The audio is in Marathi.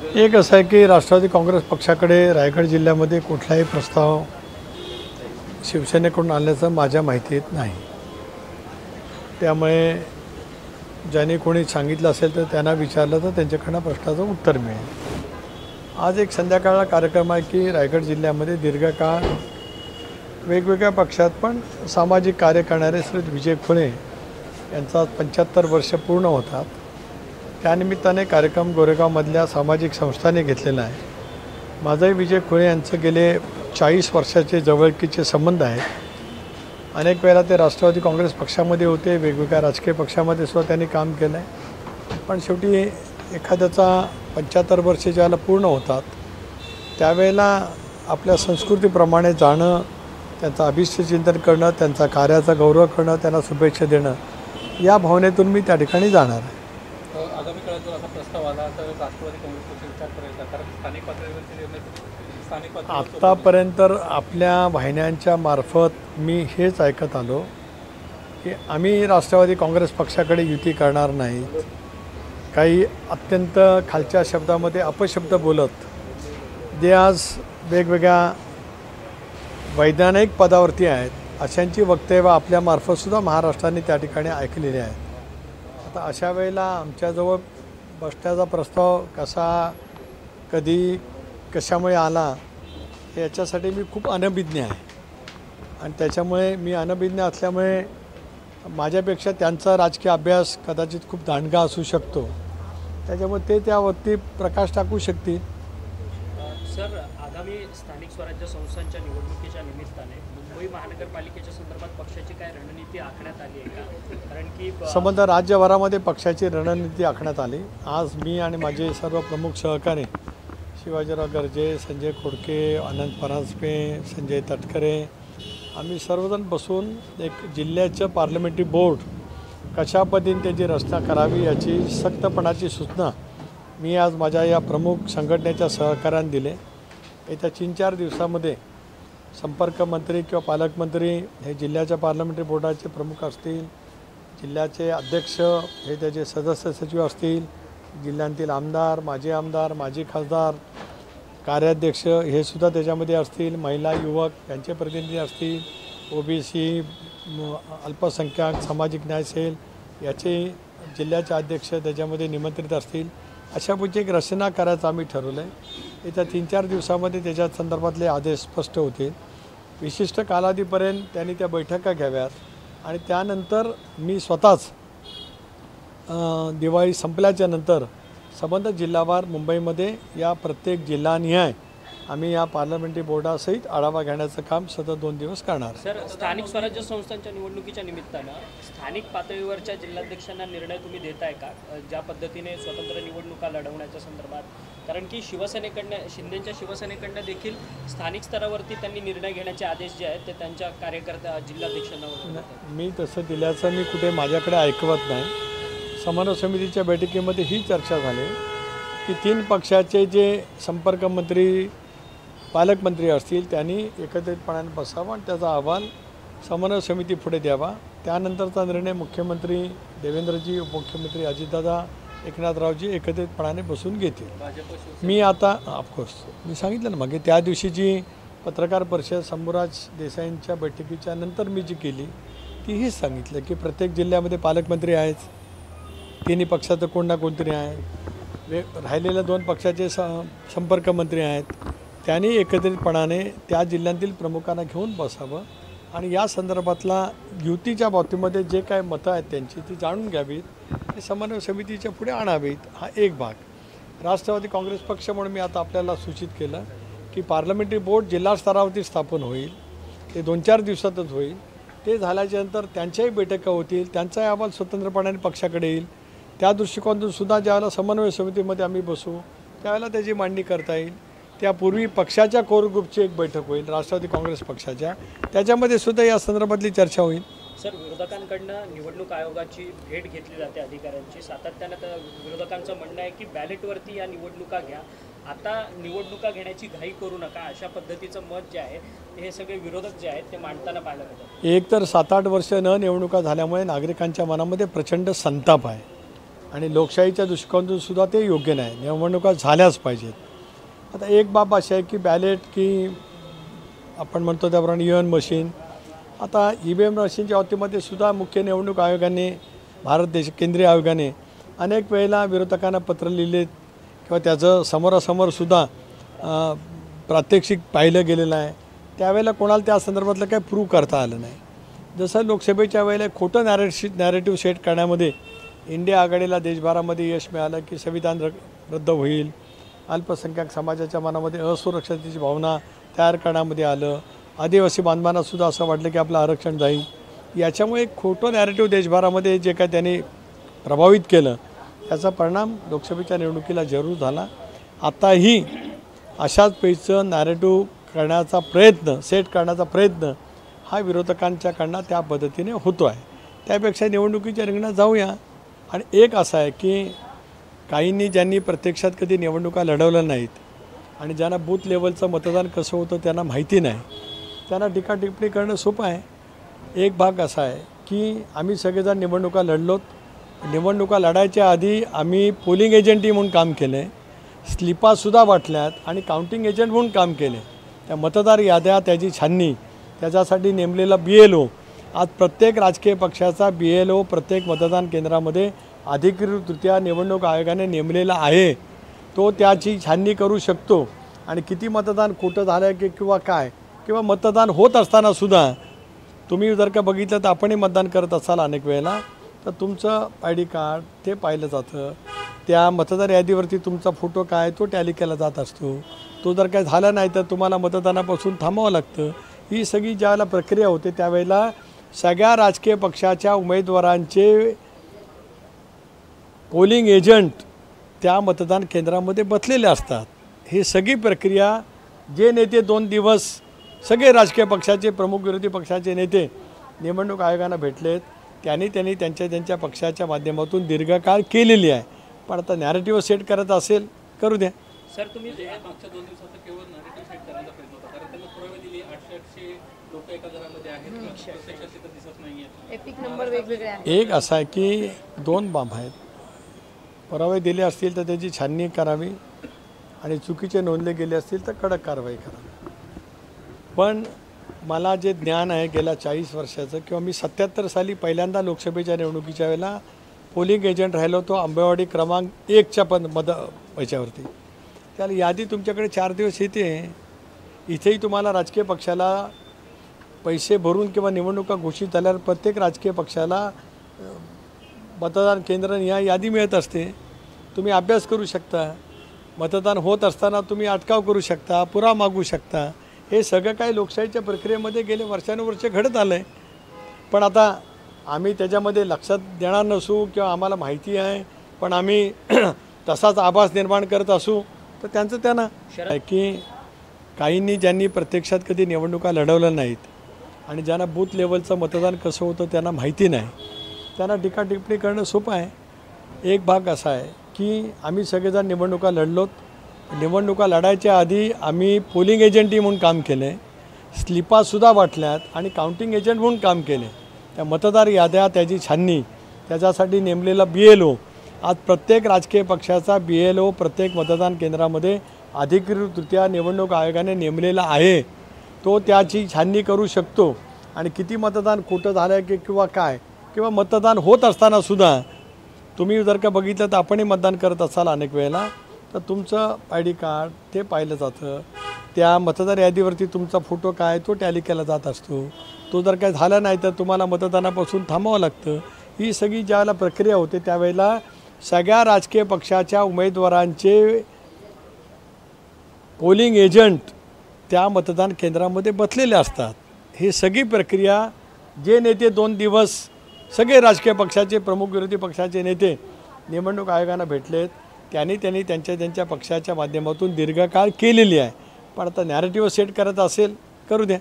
एक असं आहे की राष्ट्रवादी काँग्रेस पक्षाकडे रायगड जिल्ह्यामध्ये कुठलाही प्रस्ताव शिवसेनेकडून आणल्याचं माझ्या माहितीत नाही। त्यामुळे ज्यांनी कोणी सांगितलं असेल तर त्यांना विचारलं तर त्यांच्याकडनं प्रश्नाचं उत्तर मिळेल। आज एक संध्याकाळला कार्यक्रम आहे की रायगड जिल्ह्यामध्ये दीर्घकाळ वेगवेगळ्या पक्षात पण सामाजिक कार्य करणारे श्री विजय खुळे यांचा 75 वर्ष पूर्ण होतात। त्यानिमित्ताने कार्यक्रम गोरेगावमधल्या सामाजिक संस्थांनी घेतलेला आहे। माझाही विजय खुळे यांचं गेले 40 वर्षाचे जवळकीचे संबंध आहेत। अनेक वेळा ते राष्ट्रवादी काँग्रेस पक्षामध्ये होते, वेगवेगळ्या राजकीय पक्षामध्ये सुद्धा त्यांनी काम केलं आहे। पण शेवटी एखाद्याचा 75 वर्ष ज्याला पूर्ण होतात त्यावेळेला आपल्या संस्कृतीप्रमाणे जाणं, त्यांचं अभिष्टचिंतन करणं, त्यांचा कार्याचा गौरव करणं, त्यांना शुभेच्छा देणं या भावनेतून मी त्या ठिकाणी जाणार आहे। आगामी काळात जर असा प्रस्ताव आला तर राष्ट्रवादी काँग्रेस पक्ष विचार करेल का? कारण स्थानिक पातळीवरचे निर्णय आत्तापर्यंत आपल्या वाहिन्यांच्या मार्फत मी हेच ऐकत आलो की आम्ही राष्ट्रवादी काँग्रेस पक्षाकडे युती करणार नाही। काही अत्यंत खालच्या शब्दामध्ये अपशब्द बोलत जे आज वेगवेगळ्या वैधानिक पदावरती आहेत अशांची वक्तव्य आपल्यामार्फतसुद्धा महाराष्ट्राने त्या ठिकाणी ऐकलेली आहेत। आता अशा वेळेला आमच्याजवळ बसण्याचा प्रस्ताव कसा, कधी, कशामुळे आला याच्यासाठी मी खूप अनभिज्ञ आहे आणि त्याच्यामुळे मी अनभिज्ञ असल्यामुळे माझ्यापेक्षा त्यांचा राजकीय अभ्यास कदाचित खूप दांडगा असू शकतो, त्याच्यामुळे ते त्यावरती प्रकाश टाकू शकतील। सर, आगामी स्थानिक स्वराज्य संस्थांच्या निवडणुकीच्या निमित्ताने मुंबई महानगरपालिकेच्या संदर्भात पक्षाची काय रणनीती आखण्यात आली आहे का? कारण की संबंध राज्यभरामध्ये पक्षाची रणनीती आखण्यात आली। आज मी आणि माझे सर्व प्रमुख सहकारी शिवाजीराव गर्जे, संजय खोडके, अनंत परांजपे, संजय तटकरे आम्ही सर्वजण बसून एक जिल्ह्याचं पार्लमेंटरी बोर्ड कशा पद्धतीने त्याची रचना करावी याची सक्तपणाची सूचना मी आज माझ्या या प्रमुख संघटनेच्या सहकार्याने दिले। येत्या 3-4 दिवसामध्ये संपर्क मंत्री किंवा पालकमंत्री हे जिल्ह्याच्या पार्लमेंटरी बोर्डाचे प्रमुख असतील, जिल्ह्याचे अध्यक्ष हे त्याचे सदस्य सचिव असतील, जिल्ह्यातील आमदार, माजी खासदार, कार्याध्यक्ष हे सुद्धा त्याच्यामध्ये असतील, महिला युवक यांचे प्रतिनिधी असतील, ओबीसी, अल्पसंख्याक, सामाजिक न्याय सेल याचे जिल्ह्याचे अध्यक्ष त्याच्यामध्ये निमंत्रित असतील। अशापैकी एक रचना करायचं आम्ही ठरवलं आहे। येत्या 3-4 दिवसामध्ये त्याच्या संदर्भातले आदेश स्पष्ट होतील। विशिष्ट कालावधीपर्यंत त्यांनी त्या बैठका घ्याव्यात आणि त्यानंतर मी स्वतःच दिवाळी संपल्याच्या नंतर संबंधित जिल्हावार मुंबईमध्ये या प्रत्येक जिल्हानिहाय आम्ही या पार्लमेंटरी बोर्डासहित आढावा घेण्याचं काम सतत 2 दिवस करणार। सर, स्थानिक स्वराज्य संस्थांच्या निवडणुकीच्या निमित्तानं स्थानिक पातळीवरच्या जिल्हाध्यक्षांना निर्णय तुम्ही देताय का, ज्या पद्धतीने स्वतंत्र निवडणुका लढवण्याच्या संदर्भात? कारण की शिंदेच्या शिवसेनेकडनं देखील स्थानिक स्तरावरती त्यांनी निर्णय घेण्याचे आदेश जे आहेत ते त्यांच्या कार्यकर्त्या जिल्हाध्यक्षांना मी तसं दिल्याचं मी कुठे माझ्याकडे ऐकवत नाही। समन्वय समितीच्या बैठकीमध्ये ही चर्चा झाली की 3 पक्षाचे जे संपर्क मंत्री, पालकमंत्री असतील त्यांनी एकत्रितपणाने बसावं आणि त्याचा अहवाल समन्वय समिती पुढे द्यावा। त्यानंतरचा निर्णय मुख्यमंत्री देवेंद्रजी, उपमुख्यमंत्री अजितदादा, एकनाथरावजी एकत्रितपणाने बसून घेतील। मी आता ऑफकोर्स मी सांगितलं ना मागे त्या दिवशीची पत्रकार परिषद शंभूराज देसाईंच्या बैठकीच्या नंतर मी जी केली तीही सांगितलं की प्रत्येक जिल्ह्यामध्ये पालकमंत्री आहेत, तिन्ही पक्षाचं कोण ना कोणतरी आहे, राहिलेल्या 2 पक्षाचे संपर्क मंत्री आहेत, त्यांनी एकत्रितपणाने त्या जिल्ह्यातील प्रमुखांना घेऊन बसावं आणि या संदर्भातला युतीच्या बाबतीमध्ये जे काय मतं आहेत त्यांची ती जाणून घ्यावीत आणि समन्वय समितीच्या पुढे आणावीत। हा एक भाग। राष्ट्रवादी काँग्रेस पक्ष म्हणून मी आता आपल्याला सूचित केलं की पार्लमेंटरी बोर्ड जिल्हा स्तरावरती स्थापन होईल, ते 2-4 दिवसातच होईल। ते झाल्याच्यानंतर त्यांच्याही बैठका होतील, त्यांचाही अहवाल स्वतंत्रपणाने पक्षाकडे येईल। त्या दृष्टिकोनातून सुद्धा ज्यावेळेला समन्वय समितीमध्ये आम्ही बसू त्यावेळेला त्याची मांडणी करता येईल। त्यापूर्वी पक्षाच्या कोर ग्रुपची एक बैठक होईल राष्ट्रवादी काँग्रेस पक्षाच्या, त्याच्यामध्ये सुद्धा या संदर्भातली चर्चा होईल। सर, विरोधकांकडनं निवडणूक आयोगाची भेट घेतली जाते अधिकाऱ्यांची, सातत्यानं तर विरोधकांचं म्हणणं आहे की बॅलेटवरती या निवडणुका घ्या, आता निवडणुका घेण्याची घाई करू नका, अशा पद्धतीचं मत जे आहे हे सगळे विरोधक जे आहेत ते मांडताना पाहायला मिळतं। एक तर 7-8 वर्ष न निवडणुका झाल्यामुळे नागरिकांच्या मनामध्ये प्रचंड संताप आहे आणि लोकशाहीच्या दृष्टिकोनातून सुद्धा ते योग्य नाही. निवडणुका झाल्याच पाहिजेत. आता एक बाब अशी आहे की बॅलेट की आपण म्हणतो त्याप्रमाणे EVM मशीन. आता EVM मशीनच्या बाबतीमध्ये सुद्धा मुख्य निवडणूक आयोगाने केंद्रीय आयोगाने अनेक वेळेला विरोधकांना पत्र लिहिलेत किंवा त्याचं समोरासमोरसुद्धा प्रात्यक्षिक पाहिलं गेलेलं आहे. त्यावेळेला कोणाला त्या संदर्भातलं काही प्रूव्ह करता आलं नाही. जसं लोकसभेच्या वेळेला खोटं नॅरेटिव्ह सेट करण्यामध्ये इंडिया आघाडीला देशभरामध्ये यश मिळालं की संविधान रद्द होईल, अल्पसंख्याक समाजाच्या मनामध्ये असुरक्षिततेची भावना तयार करण्यामध्ये आलं, आदिवासी बांधवांनासुद्धा असं वाटलं की आपलं आरक्षण जाईल. याच्यामुळे एक खोटं नॅरेटिव्ह देशभरामध्ये जे काय त्यांनी प्रभावित केलं त्याचा परिणाम लोकसभेच्या निवडणुकीला जरूर झाला. आताही अशाच पैचं नॅरेटिव्ह करण्याचा प्रयत्न सेट करण्याचा प्रयत्न हा विरोधकांच्याकडनं त्या पद्धतीने होतो आहे. त्यापेक्षा निवडणुकीच्या रिंगणात जाऊया. आणि एक असं आहे की काहींनी ज्यांनी प्रत्यक्षात कधी निवडणुका लढवल्या नाहीत आणि ज्यांना बूथ लेवलचं मतदान कसं होतं त्यांना माहिती नाही, त्यांना टीका टिप्पणी करणं सोपं आहे. एक भाग असा आहे की आम्ही सगळेजण निवडणुका लढलोत. निवडणुका लढायच्या आधी आम्ही पोलिंग एजंटही म्हणून काम केलं आहे, स्लिपासुद्धा वाटल्यात आणि काउंटिंग एजंट म्हणून काम केले. त्या मतदार याद्या त्याची छाननी त्याच्यासाठी नेमलेला BLO आज प्रत्येक राजकीय पक्षाचा BLO प्रत्येक मतदान केंद्रामध्ये अधिकृतरित्या निवडणूक आयोगाने नेमलेला आहे. तो त्याची छाननी करू शकतो आणि किती मतदान खोटं झालं आहे किंवा काय किंवा मतदान होत असतानासुद्धा तुम्ही जर का बघितलं तर आपणही मतदान करत असाल अनेक वेळेला तर तुमचं ID कार्ड ते पाहिलं जातं. त्या मतदार यादीवरती तुमचा फोटो काय तो टॅली केला जात असतो. तो जर काय झाला नाही तर तुम्हाला मतदानापासून थांबावं लागतं. ही सगळी ज्यावेळेला प्रक्रिया होते त्यावेळेला सगळ्या राजकीय पक्षाच्या उमेदवारांचे पोलिंग एजंट त्या मतदान केंद्रामध्ये बसलेले असतात. ही सगळी प्रक्रिया जे नेते 2 दिवस सगळे राजकीय पक्षाचे प्रमुख विरोधी पक्षाचे नेते निवडणूक आयोगांना भेटलेत त्यांनी त्यांच्या पक्षाच्या माध्यमातून दीर्घकाळ केलेली आहे. पण आता नॅरेटिव्ह सेट करत असेल करू द्या. सर तुम्ही मागच्या 2 दिवसात केवळ नॅरेटिव्ह सेट करण्याचा प्रयत्न होता, कारण त्यांना पुरावे दिले 800 लोक एका घरामध्ये आहेत, प्रत्यक्षात तिथं दिसत नाहीये. एपिक नंबर वेगवेगळे आहेत. एक असा आहे की 2 बाब आहेत. पुरावे दिले असतील तर त्याची छाननी करावी आणि चुकीचे नोंदले गेले असतील तर कडक कारवाई करावी. पण मला जे ज्ञान आहे गेल्या 40 वर्षाचं किंवा मी 77 साली पहिल्यांदा लोकसभेच्या निवडणुकीच्या वेळेला पोलिंग एजंट राहिलो होतो आंबेवाडी क्रमांक 1च्या याच्यावरती. त्याला यादी तुमच्याकडे 4 दिवस येते. इथेही तुम्हाला राजकीय पक्षाला पैसे भरून किंवा निवडणुका घोषित झाल्यावर प्रत्येक राजकीय पक्षाला मतदान केंद्र या यादी मिळत असते. तुम्ही अभ्यास करू शकता. मतदान होत असताना तुम्ही अटकाव करू शकता, पुरावा मागू शकता. हे सगळं काही लोकशाहीच्या प्रक्रियेमध्ये गेले वर्षानुवर्षे घडत आलं आहे. पण आता आम्ही त्याच्यामध्ये लक्षात देणार नसू किंवा आम्हाला माहिती आहे पण आम्ही तसाच आभास निर्माण करत असू तर त्यांचं त्यांना आहे की काहींनी ज्यांनी प्रत्यक्षात कधी निवडणुका लढवल्या नाहीत आणि ज्यांना बूथ लेवलचं मतदान कसं होतं त्यांना माहिती नाही, त्यांना टीका टिप्पणी करणं सोपं आहे. एक भाग असा आहे की आम्ही सगळेजण निवडणुका लढलोत. निवडणुका लढायच्या आधी आम्ही पोलिंग एजंटही म्हणून काम केलं आहे, स्लिपासुद्धा वाटल्यात आणि काउंटिंग एजंट म्हणून काम केले. त्या मतदार याद्या त्याची छाननी त्याच्यासाठी नेमलेला BLO आज प्रत्येक राजकीय पक्षाचा BLO प्रत्येक मतदान केंद्रामध्ये अधिकृतरित्या निवडणूक आयोगाने नेमलेला आहे. तो त्याची छाननी करू शकतो आणि किती मतदान खोटं झालं आहे किंवा काय किंवा मतदान होत असतानासुद्धा तुम्ही जर का बघितलं तर आपणही मतदान करत असाल अनेक वेळेला तर तुमचं ID कार्ड ते पाहिलं जातं. त्या मतदार यादीवरती तुमचा फोटो काय तो टॅली केला जात असतो. तो जर काय झाला नाही तर तुम्हाला मतदानापासून थांबावं लागतं. ही सगळी ज्यावेळेला प्रक्रिया होते त्यावेळेला सगळ्या राजकीय पक्षाच्या उमेदवारांचे पोलिंग एजंट त्या मतदान केंद्रामध्ये बसलेले असतात. ही सगळी प्रक्रिया जे नेते 2 दिवस सगळे राजकीय पक्षाचे प्रमुख विरोधी पक्षाचे नेते निवडणूक आयोगांना भेटलेत त्यांनी त्यांच्या पक्षाच्या माध्यमातून दीर्घकाळ केलेली आहे. पण आता नॅरेटिव्ह सेट करत असेल करू द्या.